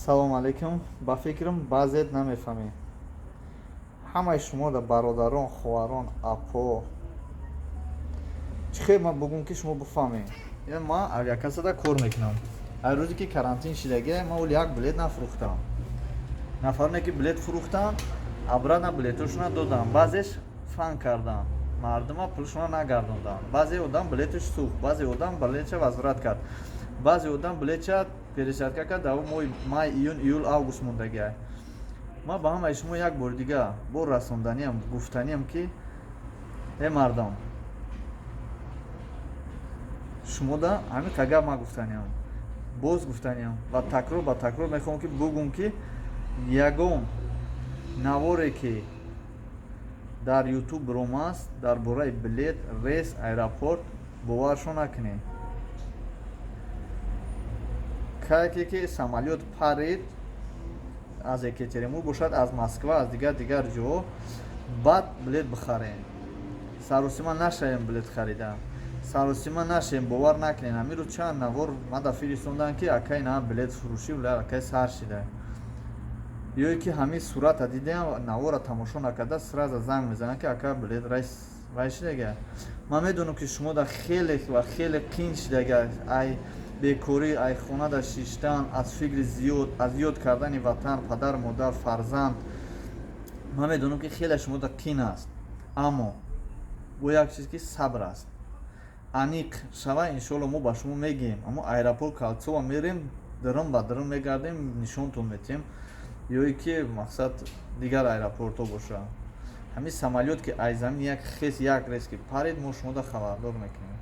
салом алейкум. Ба фикрам баъзеат намефаҳмед. Ҳамаи шумо да бародарон, хоҳарон, апо чӣ хел ман бигӯм ки шумо бифаҳмед. Ман авиакассада кор мекунам. Ҳар рӯзе ки карантин шидагия ман оли як билет нафурӯхтам. Нафароне ки билет фурӯхтам, обратно билетошона додам. Баъзеш фан кардам. Мардума пулшона нагардондам. Баъзе одам билеташ сӯхт, баъзе одам билетша возврат кард, баъзе одам билетша пересадка кард дар моҳи май, июн, июл, август мондагиа. Ман ба ҳамаи шумо як бори дига бо расонданиам гуфтаниам ки мардон, шумо да ҳамин гап ман гуфтаниам, боз гуфтаниам ва такрор ба такрор мехоҳам ки бугум ки ягон наворе ки дар ютуб ромаст дар бораи билет, рейс, аэропорт боваршо накунед. кае ки самолёт парид аз Екатеринбург бошад, аз Москва, аз дигар ҷоҳо, баъд билет бихарем. Саросима нашавем билет харида, саросима нашавем, бовар накунем. Ҳамин рӯз чанд навор мада фиристонданд ки акай на билет фурӯшӣ ва акай сар шида. Ёе ки ҳамин сурата дидем, навора тамошо накарда сразу занг мезанад ки ака билет райс шидагия. Ман медонам ки шумо да хеле ва хеле қин шидагия. Ай бекорӣ, ай хонада шиштан, аз фикри зиёд, аз ёд кардани ватан, падар, модар, фарзанд. Ман медонам ки хеле шумо да қин аст. Аммо бо як чиз ки сабр аст. Аниқ шава иншоалло мо ба шумо мегӯем. Аммо аэропорт Калцова мерем, дрм ба дрм мегардем, нишонтон метем. ёе ки мақсад дигар аэропортҳо боша. Ҳамин самолёт ки аз замин як хес як рейс ки парид, мо шумо да хабардор мекунем.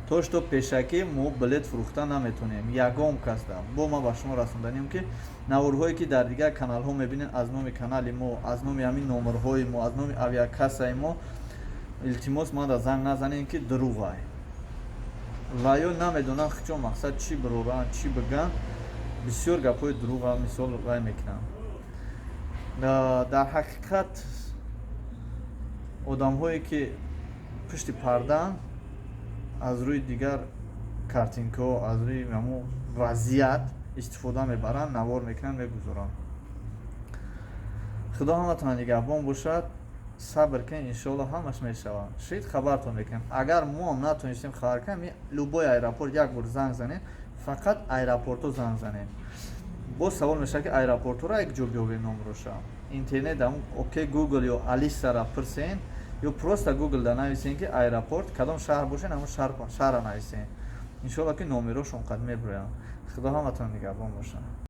То што пешакӣ мо билет фурӯхта наметонем. Ягон кас да бо ман ба шумо расонданем ки наворҳое ки дар дигар каналҳо мебинед аз номи канали мо, аз номи ҳамин номерҳои мо, аз номи авиакассаи мо, илтимос ман да занг назанем ки дурӯғ ай. Ва ё намедонам чун мақсад чӣ бироранд, чӣ бигӯянд. Бисёр гапҳои дурӯға мисол вай мекунам. Дар ҳақиқат одамҳое ки пушти пардаан аз рӯи дигар картинкаҳо, аз рӯи ҳамун вазъият истифода мебаранд, навор мекунанд, мегузоранд. Худо ҳаматон нигаҳбон бошад. Сабр кунед, иншоалло ҳамаш мешавад. Шояд хабартон мекунем. Агар мо ҳам натонистем хабар кунем, любой аэропорт як бор занг занед, фақат аэропортҳо занг занед. Боз савол мешавад ки аэропортҳоро як ҷо биёбем номроша. Интернет дар окей Google ё Алисара пирсен ё просто Google да нависен ки аэропорт кадом шаҳр бошад, ҳамон шаҳрро нависен. Иншоалло ки номерошон қад мебироянд. Худо ҳаматон нигаҳбон бошад.